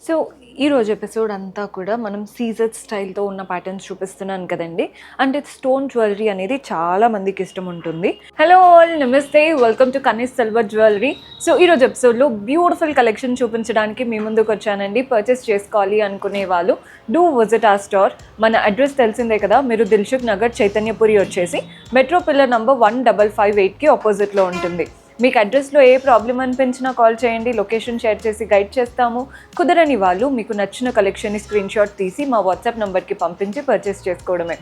So ఈరోజు episode అంతా కూడా మనం సీజెడ్ స్టైల్తో ఉన్న ప్యాటర్న్స్ చూపిస్తున్నాను కదండి. అంటే స్టోన్ జ్యువెలరీ అనేది చాలా మందికి ఇష్టం ఉంటుంది. హలో ఆల్, నమస్తే, welcome to Kanis silver jewellery. So ఈరోజు ఎపిసోడ్లో బ్యూటిఫుల్ కలెక్షన్ చూపించడానికి మీ ముందుకు వచ్చానండి. పర్చేస్ చేసుకోవాలి అనుకునే వాళ్ళు డూ విజిట్ ఆ స్టోర్. మన అడ్రస్ తెలిసిందే కదా, మీరు దిల్సుఖ్ నగర్ చైతన్యపురి వచ్చేసి మెట్రో పిల్లర్ నంబర్ 1558కి ఆపోజిట్లో ఉంటుంది. మీకు అడ్రస్లో ఏ ప్రాబ్లం అనిపించినా కాల్ చేయండి, లొకేషన్ షేర్ చేసి గైడ్ చేస్తాము. కుదరని వాళ్ళు మీకు నచ్చిన కలెక్షన్ని స్క్రీన్ షాట్ తీసి మా వాట్సాప్ నెంబర్కి పంపించి పర్చేస్ చేసుకోవడమే.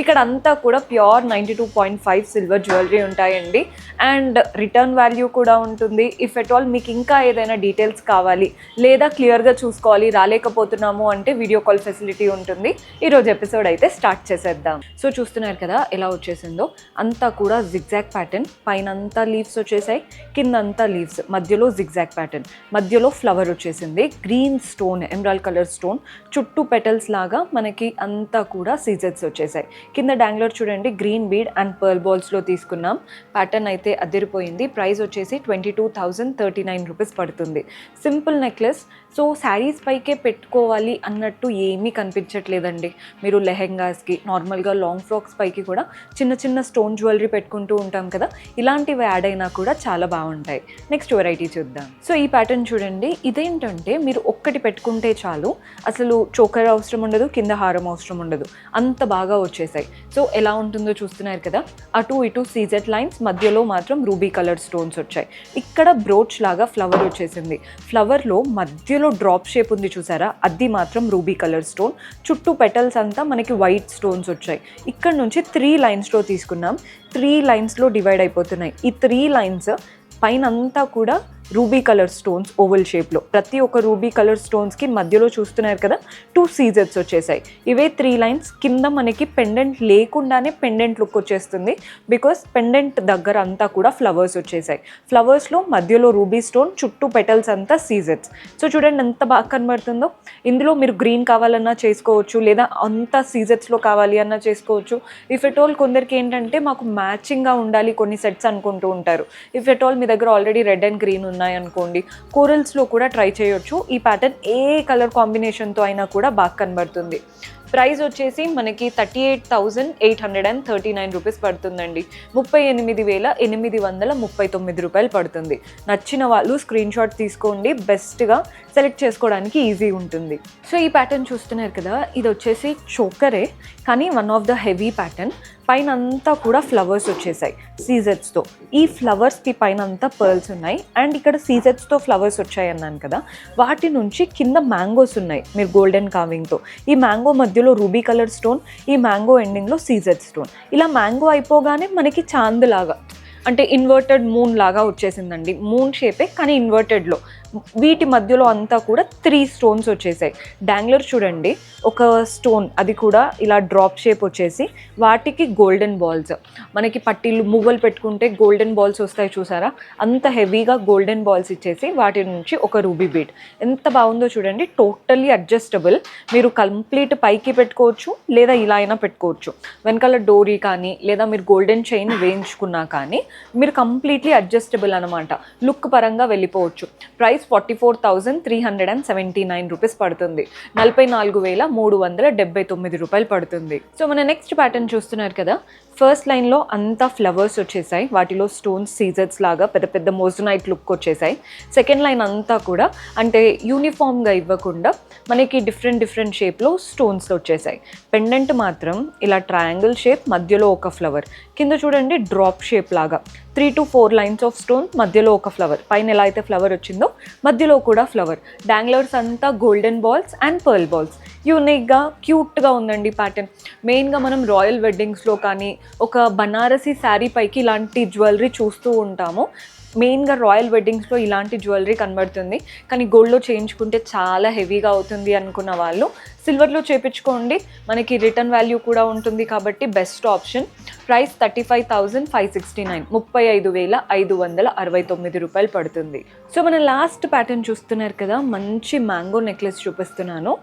ఇక్కడ అంతా కూడా ప్యూర్ 92.5 సిల్వర్ జ్యువెలరీ ఉంటాయండి. అండ్ రిటర్న్ వాల్యూ కూడా ఉంటుంది. ఇఫ్ ఎట్ ఆల్ మీకు ఇంకా ఏదైనా డీటెయిల్స్ కావాలి లేదా క్లియర్గా చూసుకోవాలి రాలేకపోతున్నాము అంటే వీడియో కాల్ ఫెసిలిటీ ఉంటుంది. ఈరోజు ఎపిసోడ్ అయితే స్టార్ట్ చేసేద్దాం. సో చూస్తున్నారు కదా ఎలా వచ్చేసిందో, అంతా కూడా జిగ్జాగ్ ప్యాటర్న్, పైన అంతా లీవ్స్ వచ్చేసాయి, కిందంతా లీవ్స్, మధ్యలో జిగ్జాగ్ ప్యాటర్న్, మధ్యలో ఫ్లవర్ వచ్చేసింది, green stone, emerald colour stone, చుట్టూ పెటల్స్ లాగా మనకి అంతా కూడా సీజెట్స్ వచ్చేసాయి. కింద డాంగ్లర్ చూడండి, గ్రీన్ బీడ్ అండ్ పర్ల్ బాల్స్లో తీసుకున్నాం. ప్యాటర్న్ అయితే అదిరిపోయింది. ప్రైస్ వచ్చేసి 22,039 రూపీస్ పడుతుంది. Simple necklace. సో శారీస్ పైకే పెట్టుకోవాలి అన్నట్టు ఏమీ కనిపించట్లేదండి. మీరు లెహెంగాస్కి, నార్మల్గా లాంగ్ ఫ్రాక్స్ పైకి కూడా చిన్న చిన్న స్టోన్ జ్యువెలరీ పెట్టుకుంటూ ఉంటాం కదా, ఇలాంటివి యాడ్ అయినా కూడా చాలా బాగుంటాయి. నెక్స్ట్ వెరైటీ చూద్దాం. సో ఈ ప్యాటర్న్ చూడండి, ఇదేంటంటే మీరు ఒక్కటి పెట్టుకుంటే చాలు, అసలు చోకర్ అవసరం ఉండదు, కింద హారం అవసరం ఉండదు, అంత బాగా వచ్చేసాయి. సో ఎలా ఉంటుందో చూస్తున్నారు కదా, అటు ఇటు సీజెట్ లైన్స్, మధ్యలో మాత్రం రూబీ కలర్ స్టోన్స్ వచ్చాయి. ఇక్కడ బ్రోచ్ లాగా ఫ్లవర్ వచ్చేసింది. ఫ్లవర్లో మధ్యలో డ్రాప్ షేప్ ఉంది చూసారా, అది మాత్రం రూబీ కలర్ స్టోన్. చుట్టూ పెటల్స్ అంతా మనకి వైట్ స్టోన్స్ వచ్చాయి. ఇక్కడ నుంచి 3 లైన్స్లో తీసుకున్నాం. 3 లైన్స్లో డివైడ్ అయిపోతున్నాయి. ఈ 3 లైన్స్ పైన అంతా కూడా రూబీ కలర్ స్టోన్స్ ఓవల్ షేప్లో, ప్రతి ఒక్క రూబీ కలర్ స్టోన్స్కి మధ్యలో చూస్తున్నారు కదా 2 సీజెట్స్ వచ్చేసాయి. ఇవే 3 లైన్స్. కింద మనకి పెండెంట్ లేకుండానే పెండెంట్ లుక్ వచ్చేస్తుంది, బికాస్ పెండెంట్ దగ్గర అంతా కూడా ఫ్లవర్స్ వచ్చేసాయి. ఫ్లవర్స్లో మధ్యలో రూబీ స్టోన్, చుట్టూ పెటల్స్ అంతా సీజెట్స్. సో చూడండి ఎంత బాగా కనబడుతుందో. ఇందులో మీరు గ్రీన్ కావాలన్నా చేసుకోవచ్చు, లేదా అంతా సీజెట్స్లో కావాలి అన్నా చేసుకోవచ్చు. ఇఫ్ ఎట్ ఆల్ కొందరికి ఏంటంటే మాకు మ్యాచింగ్గా ఉండాలి కొన్ని సెట్స్ అనుకుంటూ ఉంటారు. ఇఫ్ ఎట్ ఆల్ మీ దగ్గర ఆల్రెడీ రెడ్ అండ్ గ్రీన్ ఉన్నాయనుకోండి, కోరల్స్లో కూడా ట్రై చేయొచ్చు. ఈ ప్యాటర్న్ ఏ కలర్ కాంబినేషన్తో అయినా కూడా బాగా కనబడుతుంది. ప్రైస్ వచ్చేసి మనకి 38,839 రూపీస్ పడుతుందండి. 38,839 రూపాయలు పడుతుంది. నచ్చిన వాళ్ళు స్క్రీన్ షాట్ తీసుకోండి, బెస్ట్గా సెలెక్ట్ చేసుకోవడానికి ఈజీ ఉంటుంది. సో ఈ ప్యాటర్న్ చూస్తున్నారు కదా, ఇది వచ్చేసి చోకరే, కానీ one of the heavy pattern. పైన అంతా కూడా ఫ్లవర్స్ వచ్చేసాయి సీజెట్స్తో. ఈ ఫ్లవర్స్కి పైన అంతా పర్ల్స్ ఉన్నాయి. అండ్ ఇక్కడ సీజెట్స్తో ఫ్లవర్స్ వచ్చాయి అన్నాను కదా, వాటి నుంచి కింద మ్యాంగోస్ ఉన్నాయి మీరు గోల్డెన్ కార్వింగ్తో. ఈ మ్యాంగో మధ్యలో రూబీ కలర్ స్టోన్, ఈ మ్యాంగో ఎండింగ్లో సీజెట్ స్టోన్. ఇలా మ్యాంగో అయిపోగానే మనకి చాంద్ లాగా, అంటే ఇన్వర్టెడ్ మూన్ లాగా వచ్చేసిందండి. మూన్ షేపే కానీ ఇన్వర్టెడ్లో. వీటి మధ్యలో అంతా కూడా 3 స్టోన్స్ వచ్చేసాయి. డాంగ్లర్ చూడండి, ఒక స్టోన్ అది కూడా ఇలా డ్రాప్ షేప్ వచ్చేసి వాటికి గోల్డెన్ బాల్స్, మనకి పట్టీలు మువ్వలు పెట్టుకుంటే గోల్డెన్ బాల్స్ వస్తాయి చూసారా, అంత హెవీగా గోల్డెన్ బాల్స్ ఇచ్చేసి వాటి నుంచి ఒక రూబీ బీడ్. ఎంత బాగుందో చూడండి. Totally adjustable. మీరు కంప్లీట్ పైకి పెట్టుకోవచ్చు, లేదా ఇలా అయినా పెట్టుకోవచ్చు. వెనకాల డోరీ కానీ, లేదా మీరు గోల్డెన్ చైన్ వేయించుకున్నా కానీ మీరు కంప్లీట్లీ అడ్జస్టబుల్ అనమాట. లుక్ పరంగా వెళ్ళిపోవచ్చు. ప్రైస్ 44,379 రూపీస్ పడుతుంది. 44,379 రూపాయలు పడుతుంది. సో మన నెక్స్ట్ ప్యాటర్న్ చూస్తున్నారు కదా, ఫస్ట్ లైన్లో అంతా ఫ్లవర్స్ వచ్చేసాయి, వాటిలో స్టోన్స్ సీజెట్స్ లాగా పెద్ద పెద్ద మోజనైట్ లుక్ వచ్చేసాయి. సెకండ్ లైన్ అంతా కూడా అంటే యూనిఫామ్గా ఇవ్వకుండా మనకి డిఫరెంట్ షేప్లో స్టోన్స్ వచ్చేసాయి. పెండెంట్ మాత్రం ఇలా ట్రయాంగిల్ షేప్, మధ్యలో ఒక ఫ్లవర్, కింద చూడండి డ్రాప్ షేప్ లాగా 3 to 4 లైన్స్ ఆఫ్ స్టోన్, మధ్యలో ఒక ఫ్లవర్. పైన ఎలా అయితే ఫ్లవర్ వచ్చిందో మధ్యలో కూడా ఫ్లవర్. డాంగ్లర్స్ అంతా golden balls and pearl balls. యూనిక్గా క్యూట్గా ఉందండి ప్యాటర్న్. మెయిన్గా మనం రాయల్ వెడ్డింగ్స్లో కానీ ఒక బనారసీ శారీ పైకి ఇలాంటి జ్యువెలరీ చూస్తూ ఉంటాము. మెయిన్గా రాయల్ వెడ్డింగ్స్లో ఇలాంటి జ్యువెలరీ కనబడుతుంది, కానీ గోల్డ్లో చేయించుకుంటే చాలా హెవీగా అవుతుంది అనుకున్న వాళ్ళు సిల్వర్లో చేయించుకోండి. మనకి రిటర్న్ వాల్యూ కూడా ఉంటుంది కాబట్టి బెస్ట్ ఆప్షన్. ప్రైస్ 35,569, 35,569 రూపాయలు పడుతుంది. సో మన లాస్ట్ ప్యాటర్న్ చూస్తున్నారు కదా, మంచి మ్యాంగో నెక్లెస్ చూపిస్తున్నాను.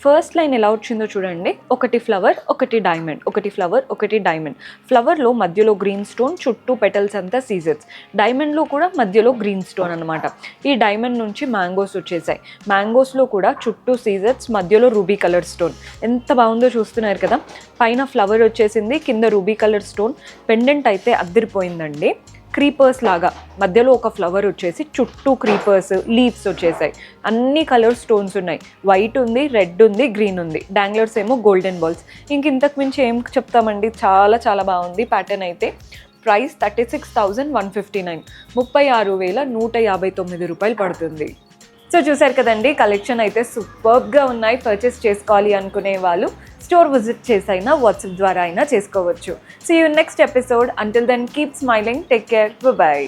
ఫస్ట్ లైన్ ఎలా వచ్చిందో చూడండి, ఒకటి ఫ్లవర్ ఒకటి డైమండ్, ఒకటి ఫ్లవర్ ఒకటి డైమండ్. ఫ్లవర్లో మధ్యలో గ్రీన్ స్టోన్, చుట్టూ పెటల్స్ అంతా సీజర్స్. డైమండ్లో కూడా మధ్యలో గ్రీన్ స్టోన్ అనమాట. ఈ డైమండ్ నుంచి మ్యాంగోస్ వచ్చేసాయి. మ్యాంగోస్లో కూడా చుట్టూ సీజర్స్, మధ్యలో రూబీ కలర్ స్టోన్. ఎంత బాగుందో చూస్తున్నారు కదా. పైన ఫ్లవర్ వచ్చేసింది, కింద రూబీ కలర్ స్టోన్. పెండెంట్ అయితే అద్దరిపోయిందండి. క్రీపర్స్ లాగా మధ్యలో ఒక ఫ్లవర్ వచ్చేసి చుట్టూ క్రీపర్స్, లీవ్స్ వచ్చేసాయి. అన్ని కలర్ స్టోన్స్ ఉన్నాయి. వైట్ ఉంది, రెడ్ ఉంది, గ్రీన్ ఉంది. డాంగ్లర్స్ ఏమో గోల్డెన్ బాల్స్. ఇంతకు మించి ఏం చెప్తామండి, చాలా చాలా బాగుంది ప్యాటర్న్ అయితే. ప్రైస్ 36,159, 36,159 రూపాయలు పడుతుంది. సో చూసారు కదండి, కలెక్షన్ అయితే సూపర్బ్గా ఉన్నాయి. పర్చేస్ చేసుకోవాలి అనుకునే వాళ్ళు స్టోర్ విజిట్ చేసైనా వాట్సాప్ ద్వారా అయినా చేసుకోవచ్చు. See you next episode. Until then keep smiling, take care, by.